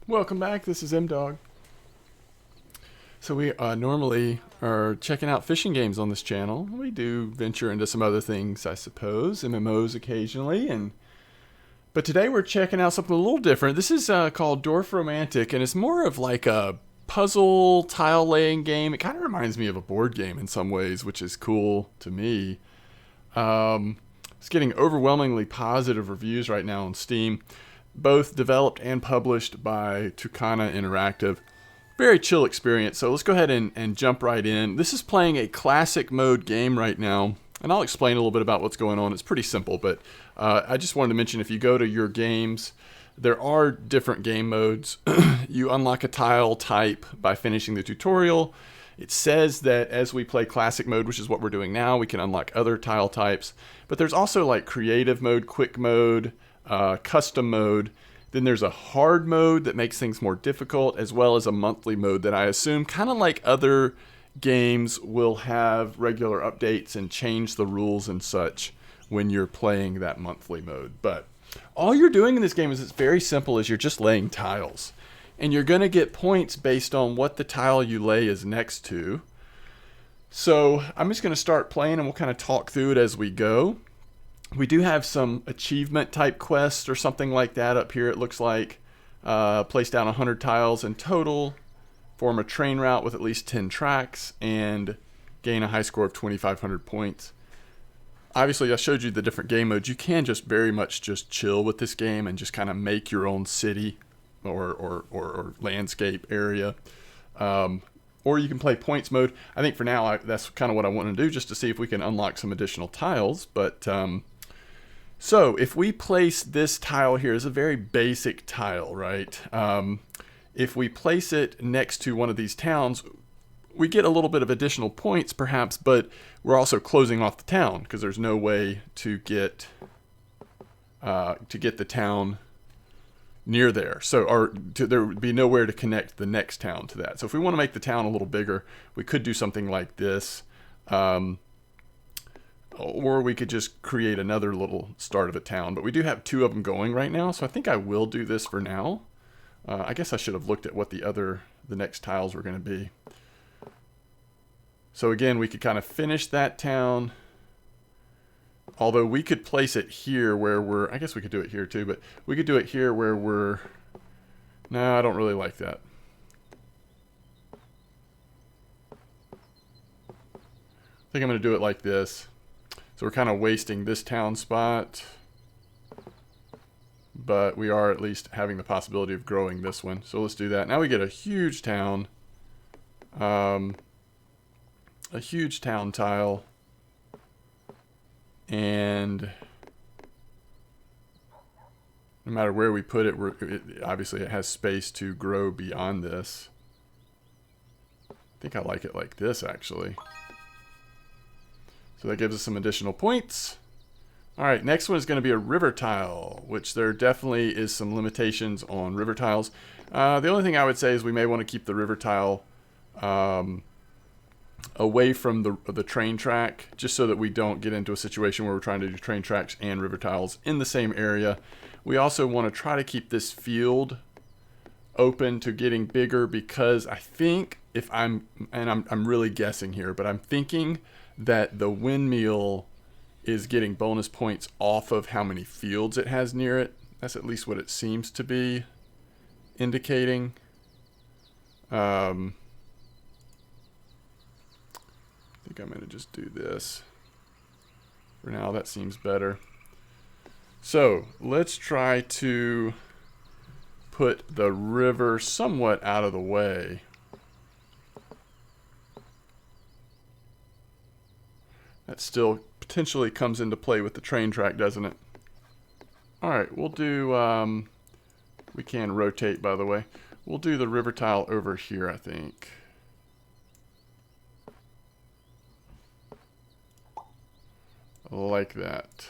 Welcome back. This is M-Dog. So we normally are checking out fishing games on this channel. We do venture into some other things, I suppose, MMOs occasionally, but today we're checking out something a little different. This is called Dorfromantik, and it's more of like a puzzle tile laying game. It kind of reminds me of a board game in some ways, which is cool to me. It's getting overwhelmingly positive reviews right now on Steam, both developed and published by Tucana Interactive. Very chill experience, so let's go ahead and jump right in. This is playing a classic mode game right now, and I'll explain a little bit about what's going on. It's pretty simple, but I just wanted to mention if you go to your games, there are different game modes. You unlock a tile type by finishing the tutorial. It says that as we play classic mode, which is what we're doing now, we can unlock other tile types. But there's also like creative mode, quick mode, custom mode. Then there's a hard mode that makes things more difficult, as well as a monthly mode that I assume, kind of like other games, will have regular updates and change the rules and such when you're playing that monthly mode. But all you're doing in this game is it's very simple, is you're just laying tiles. And you're going to get points based on what the tile you lay is next to. So I'm just going to start playing and we'll kind of talk through it as we go. We do have some achievement type quests or something like that up here, it looks like. Place down 100 tiles in total, form a train route with at least 10 tracks, and gain a high score of 2,500 points. Obviously, I showed you the different game modes. You can just very much just chill with this game and just kind of make your own city or landscape area. Or you can play points mode. I think for now, that's kind of what I want to do, just to see if we can unlock some additional tiles. But so if we place this tile here, is a very basic tile, right? If we place it next to one of these towns, we get a little bit of additional points perhaps, but we're also closing off the town because there's no way to get the town near there. There would be nowhere to connect the next town to that. So if we want to make the town a little bigger, we could do something like this. Or we could just create another little start of a town. But we do have two of them going right now, so I think I will do this for now. I guess I should have looked at what the next tiles were going to be. So again, we could kind of finish that town. Although we could place it here where I guess we could do it here too, but we could do it here where no, I don't really like that. I think I'm going to do it like this. So we're kind of wasting this town spot, but we are at least having the possibility of growing this one. So let's do that. Now we get a huge town. A huge town tile. And no matter where we put it, obviously it has space to grow beyond this. I think I like it like this, actually. So that gives us some additional points. Alright, next one is going to be a river tile, which there definitely is some limitations on river tiles. The only thing I would say is we may want to keep the river tile away from the train track, just so that we don't get into a situation where we're trying to do train tracks and river tiles in the same area. We also want to try to keep this field open to getting bigger, because I think I'm really guessing here, but I'm thinking that the windmill is getting bonus points off of how many fields it has near it. That's at least what it seems to be indicating. I think I'm going to just do this. For now, that seems better. So, let's try to put the river somewhat out of the way. That still potentially comes into play with the train track, doesn't it? Alright, we'll do, we can rotate, by the way. We'll do the river tile over here, I think. Like that.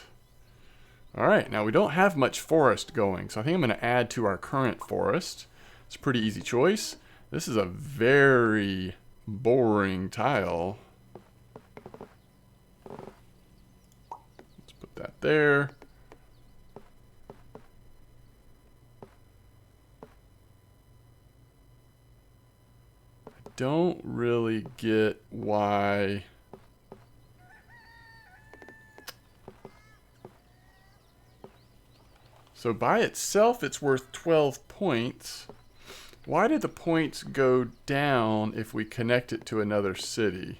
Alright, now we don't have much forest going, so I think I'm going to add to our current forest. It's a pretty easy choice. This is a very boring tile. Let's put that there. don't really get why... So by itself, it's worth 12 points. Why did the points go down if we connect it to another city?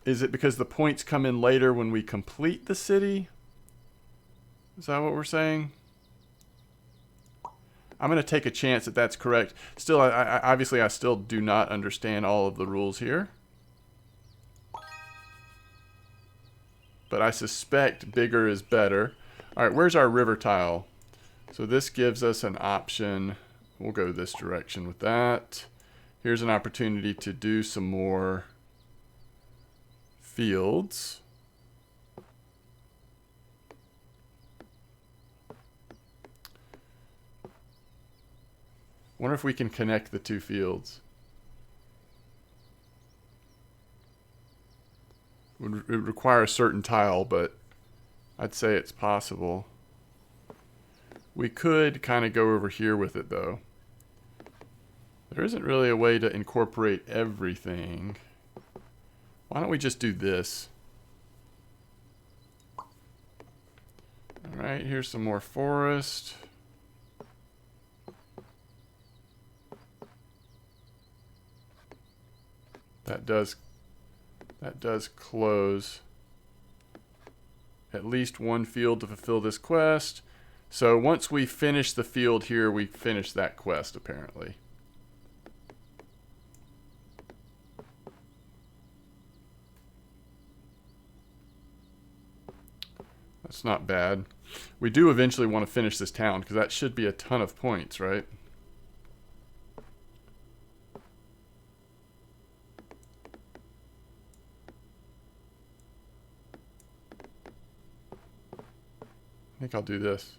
Is it because the points come in later when we complete the city? Is that what we're saying? I'm going to take a chance that that's correct. Still, obviously, I still do not understand all of the rules here. But I suspect bigger is better. All right, where's our river tile? So this gives us an option. We'll go this direction with that. Here's an opportunity to do some more fields. Wonder if we can connect the two fields. It would require a certain tile, but I'd say it's possible. We could kind of go over here with it, though. There isn't really a way to incorporate everything. Why don't we just do this? All right, here's some more forest. That does close at least one field to fulfill this quest. So once we finish the field here, we finish that quest, apparently. That's not bad. We do eventually want to finish this town, because that should be a ton of points, right? I think I'll do this.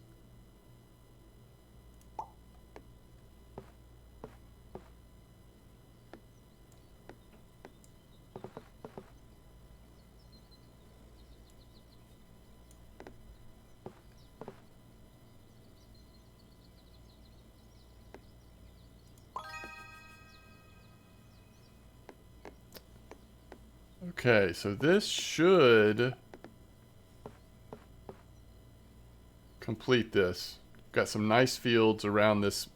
Okay, so this should complete this. Got some nice fields around this.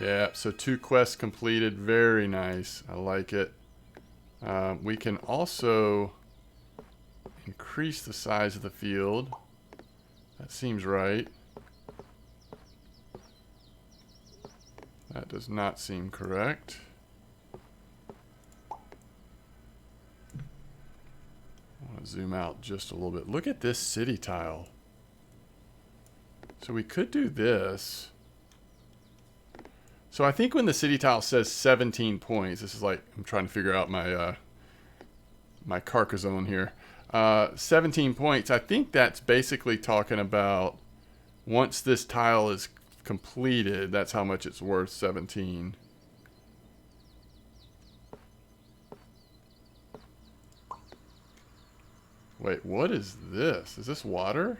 Yeah, so 2 quests completed. Very nice. I like it. We can also increase the size of the field. That seems right. That does not seem correct. I want to zoom out just a little bit. Look at this city tile. So we could do this. So I think when the city tile says 17 points, this is like, I'm trying to figure out my my Carcassonne here. 17 points, I think that's basically talking about once this tile is completed, that's how much it's worth, 17. Wait, what is this? Is this water?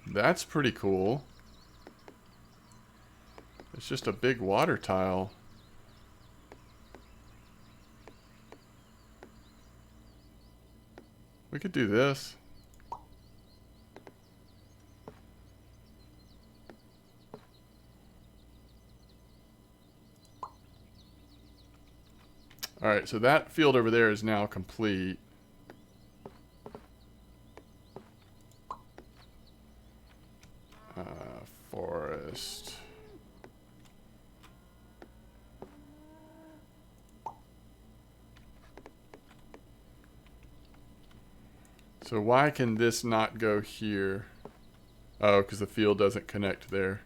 That's pretty cool. It's just a big water tile. We could do this. All right, so that field over there is now complete. Forest. So why can this not go here? Oh, because the field doesn't connect there.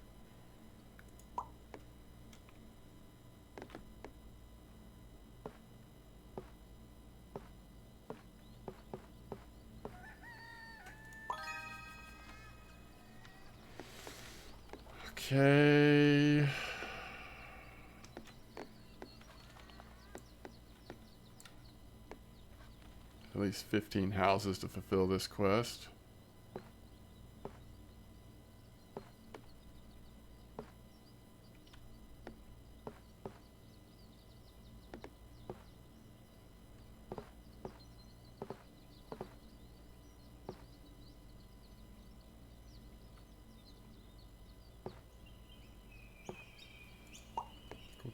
Okay. At least 15 houses to fulfill this quest.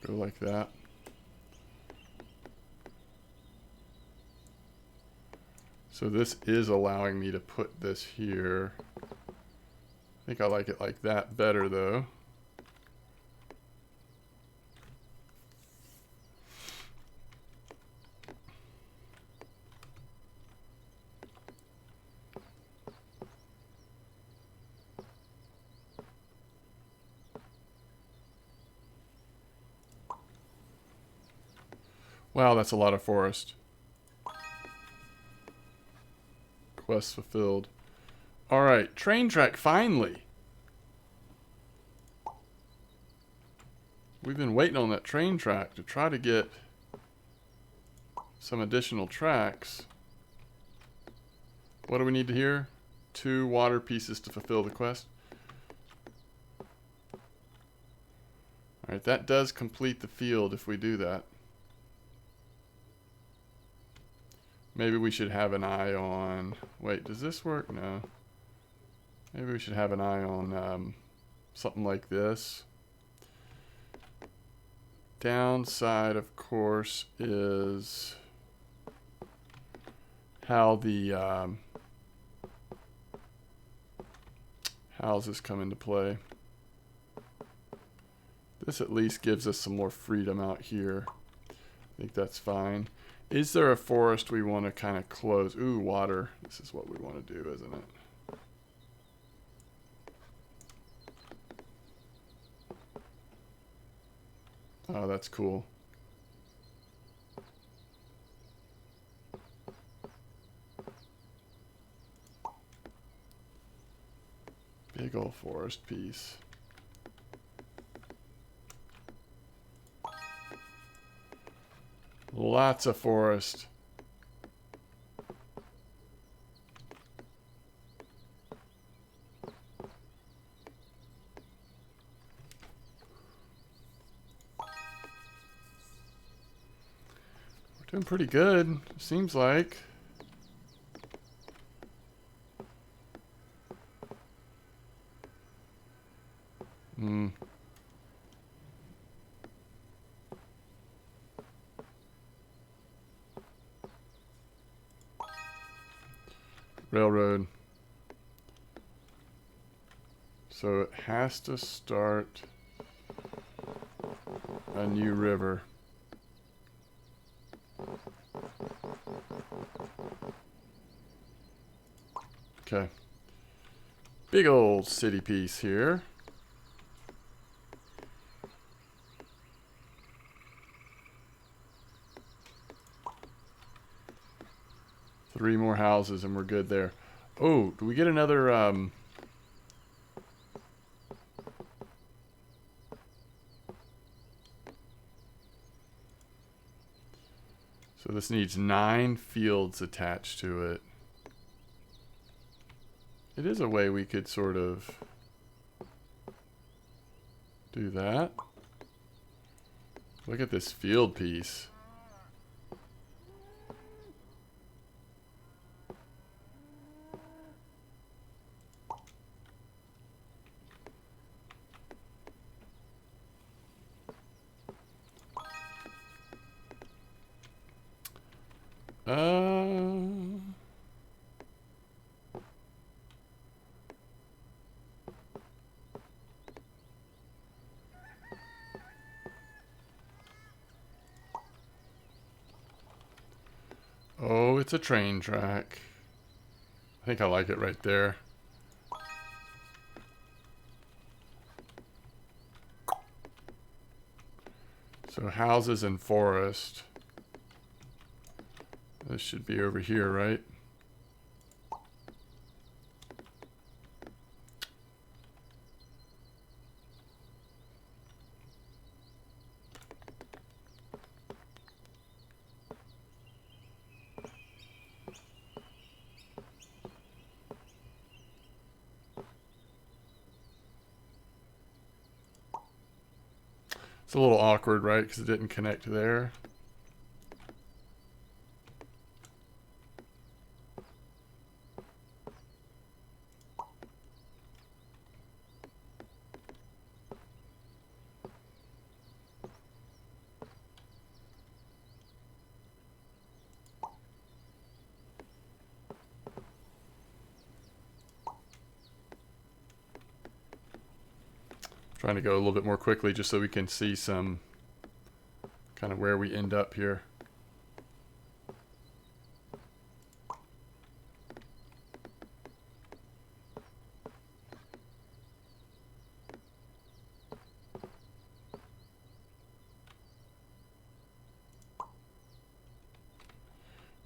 Go like that. So this is allowing me to put this here. I think I like it like that better though. Wow, that's a lot of forest. Quest fulfilled. Alright, train track, finally! We've been waiting on that train track to try to get some additional tracks. What do we need to hear? 2 water pieces to fulfill the quest. Alright, that does complete the field if we do that. Maybe we should have an eye on... Wait, does this work? No. Maybe we should have an eye on something like this. Downside, of course, is how the houses come into play. This at least gives us some more freedom out here. I think that's fine. Is there a forest we want to kind of close? Ooh, water. This is what we want to do, isn't it? Oh, that's cool. Big old forest piece. Lots of forest. We're doing pretty good, seems like. Railroad. So it has to start a new river. Okay. Big old city piece here. Three more houses and we're good there. Oh, do we get another so this needs 9 fields attached to it. It is a way we could sort of do that. Look at this field piece. Oh, it's a train track. I think I like it right there. So houses and forest. This should be over here, right? It's a little awkward, right? Because it didn't connect there. Trying to go a little bit more quickly just so we can see some kind of where we end up here.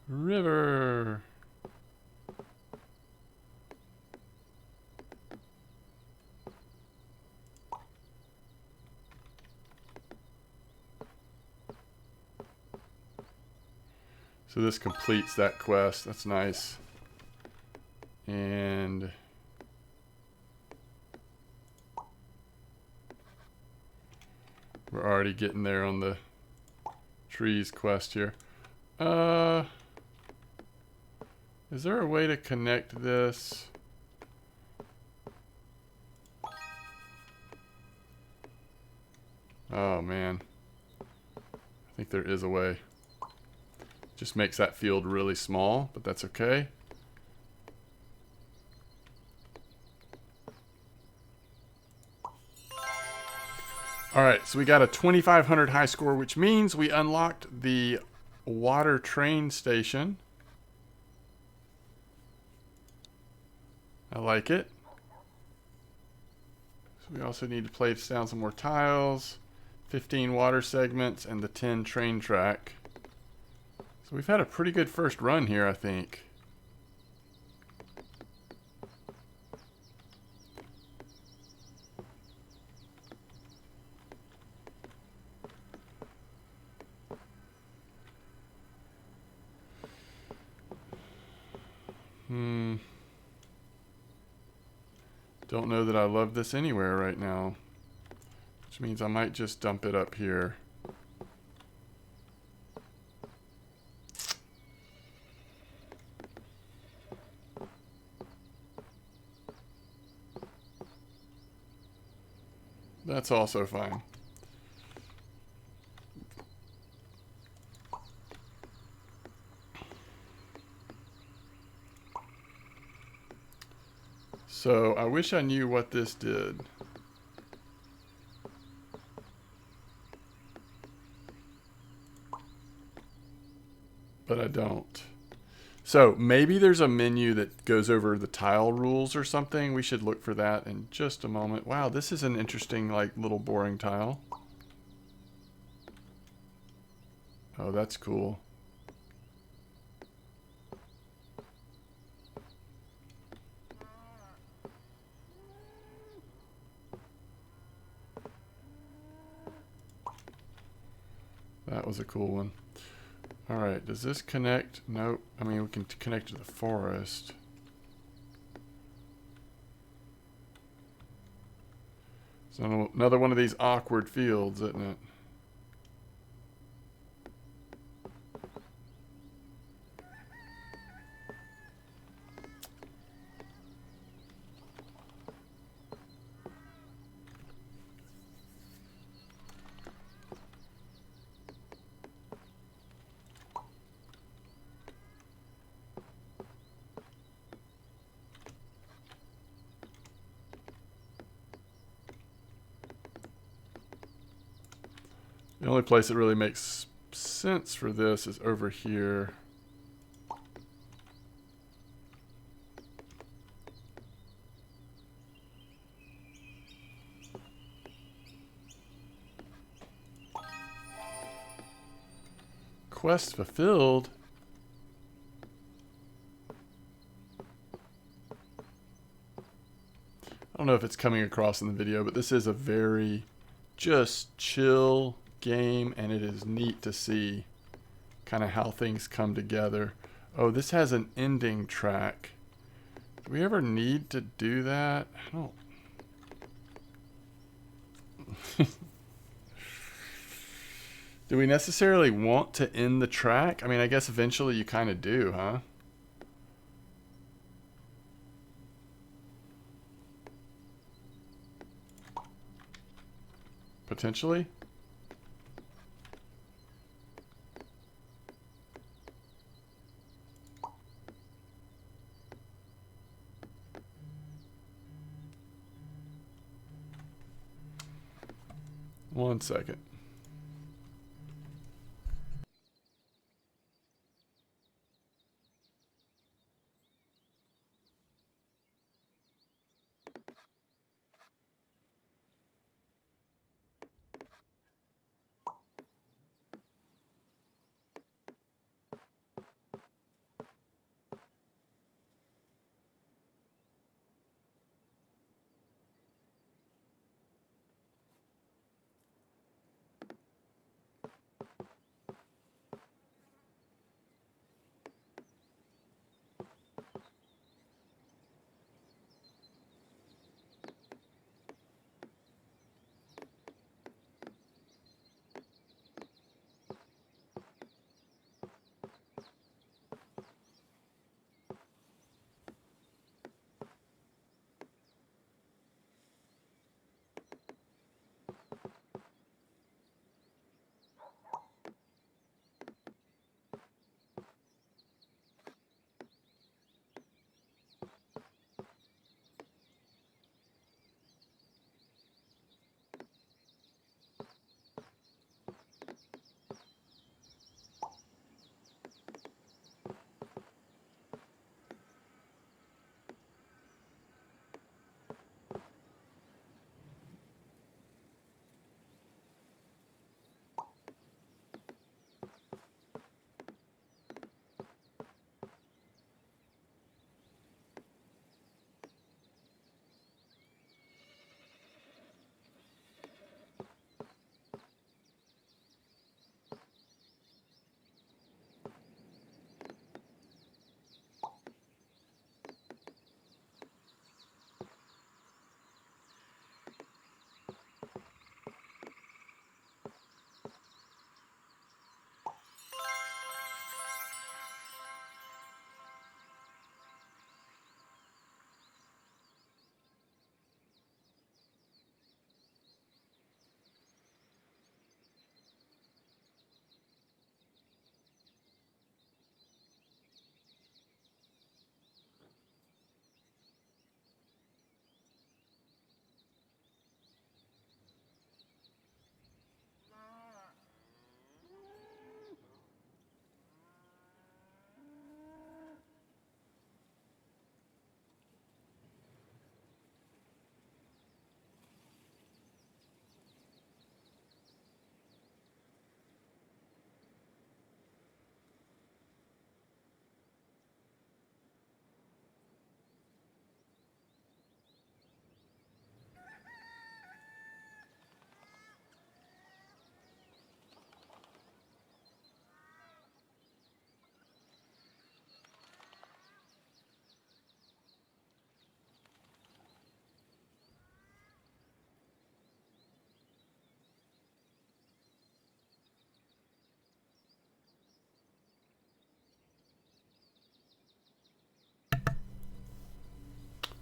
River. So this completes that quest. That's nice. And we're already getting there on the trees quest here. Is there a way to connect this? Oh man. I think there is a way. Just makes that field really small, but that's okay. Alright, so we got a 2500 high score, which means we unlocked the water train station. I like it. So we also need to place down some more tiles, 15 water segments, and the 10 train track. So we've had a pretty good first run here, I think. Don't know that I love this anywhere right now, which means I might just dump it up here. That's also fine. So I wish I knew what this did. But I don't. So maybe there's a menu that goes over the tile rules or something. We should look for that in just a moment. Wow, this is an interesting, like, little boring tile. Oh, that's cool. That was a cool one. Alright, does this connect? Nope. I mean, we can connect to the forest. So another one of these awkward fields, isn't it? The only place that really makes sense for this is over here. Quest fulfilled. I don't know if it's coming across in the video, but this is a very just chill game, and it is neat to see kind of how things come together. Oh, this has an ending track. Do we ever need to do that? I don't. Do we necessarily want to end the track? I mean, I guess eventually you kind of do, huh? Potentially? 1 second.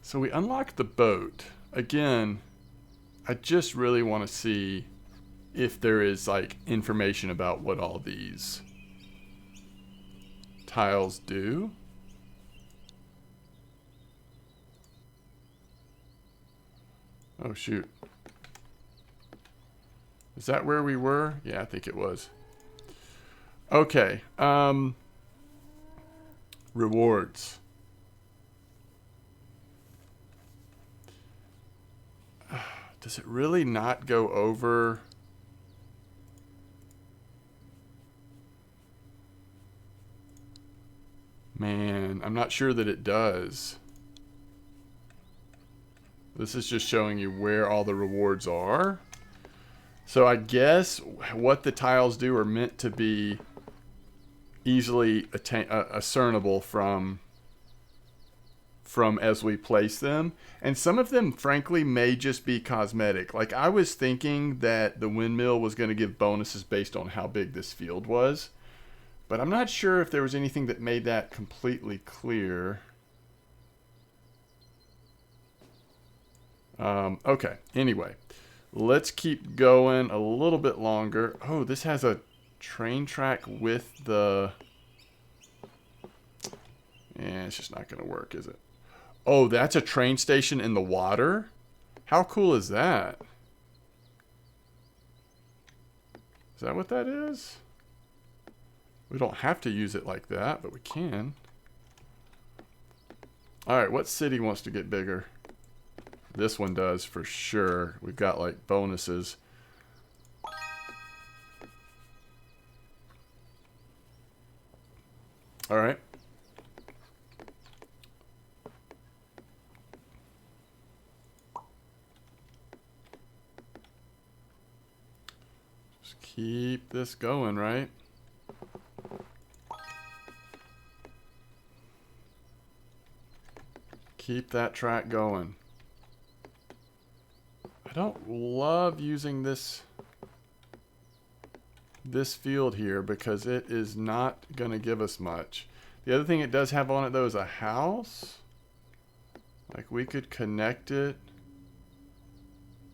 So we unlocked the boat. Again, I just really want to see if there is like information about what all these tiles do. Oh shoot. Is that where we were? Yeah, I think it was. Okay. Rewards. Does it really not go over? Man, I'm not sure that it does. This is just showing you where all the rewards are. So I guess what the tiles do are meant to be easily discernible from as we place them. And some of them, frankly, may just be cosmetic. Like I was thinking that the windmill was going to give bonuses based on how big this field was. But I'm not sure if there was anything that made that completely clear. Okay, anyway. Let's keep going a little bit longer. Oh, this has a train track with the... Yeah, it's just not going to work, is it? Oh, that's a train station in the water? How cool is that? Is that what that is? We don't have to use it like that, but we can. Alright, what city wants to get bigger? This one does for sure. We've got like bonuses. Alright. Just keep this going, right? Keep that track going. I don't love using this field here because it is not going to give us much. The other thing it does have on it though is a house. Like we could connect it.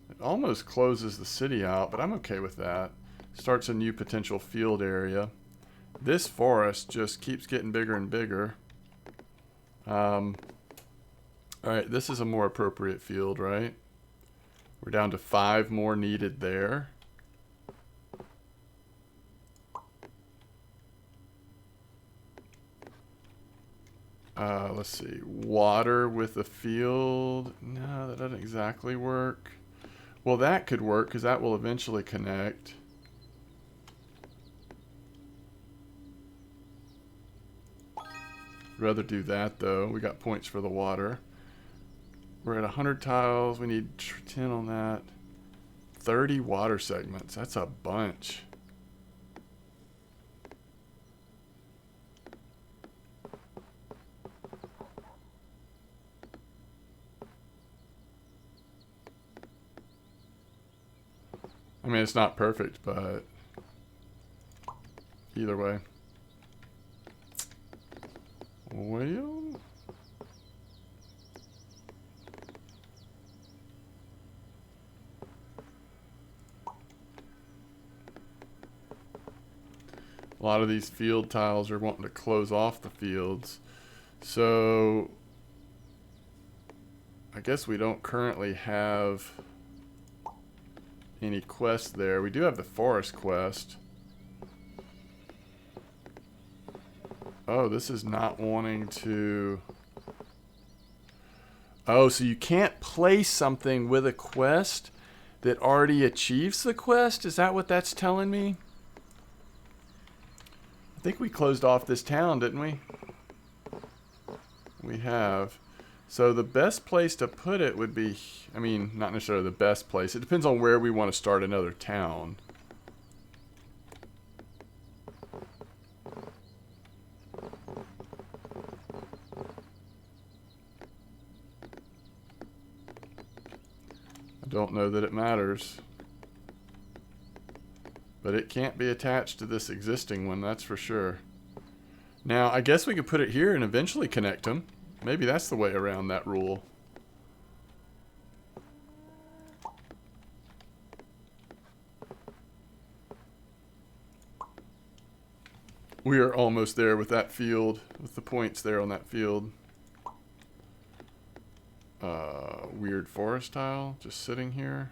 It almost closes the city out, but I'm okay with that. Starts a new potential field area. This forest just keeps getting bigger and bigger. Alright, this is a more appropriate field, right? We're down to 5 more needed there. Let's see. Water with a field. No, that doesn't exactly work. Well, that could work because that will eventually connect. Rather do that though. We got points for the water. We're at 100 tiles. We need 10 on that. 30 water segments. That's a bunch. I mean, it's not perfect, but either way. Well... a lot of these field tiles are wanting to close off the fields. So I guess we don't currently have any quests there. We do have the forest quest. Oh, this is not wanting to... oh, so you can't place something with a quest that already achieves the quest? Is that what that's telling me? I think we closed off this town, didn't we? We have. So the best place to put it would be, I mean, not necessarily the best place. It depends on where we want to start another town. I don't know that it matters. But it can't be attached to this existing one, that's for sure. Now, I guess we could put it here and eventually connect them. Maybe that's the way around that rule. We are almost there with that field, with the points there on that field. Weird forest tile, just sitting here.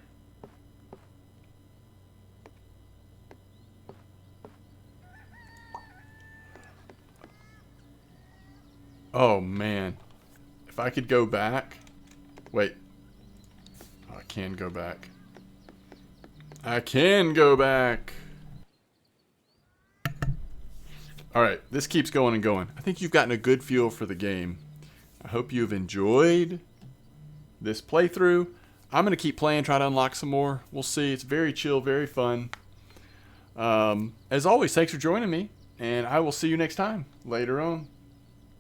Oh man, if I could go back. Wait, oh, I can go back. I can go back. Alright, this keeps going and going. I think you've gotten a good feel for the game. I hope you've enjoyed this playthrough. I'm going to keep playing, try to unlock some more. We'll see. It's very chill, very fun. As always, thanks for joining me, and I will see you next time. Later on.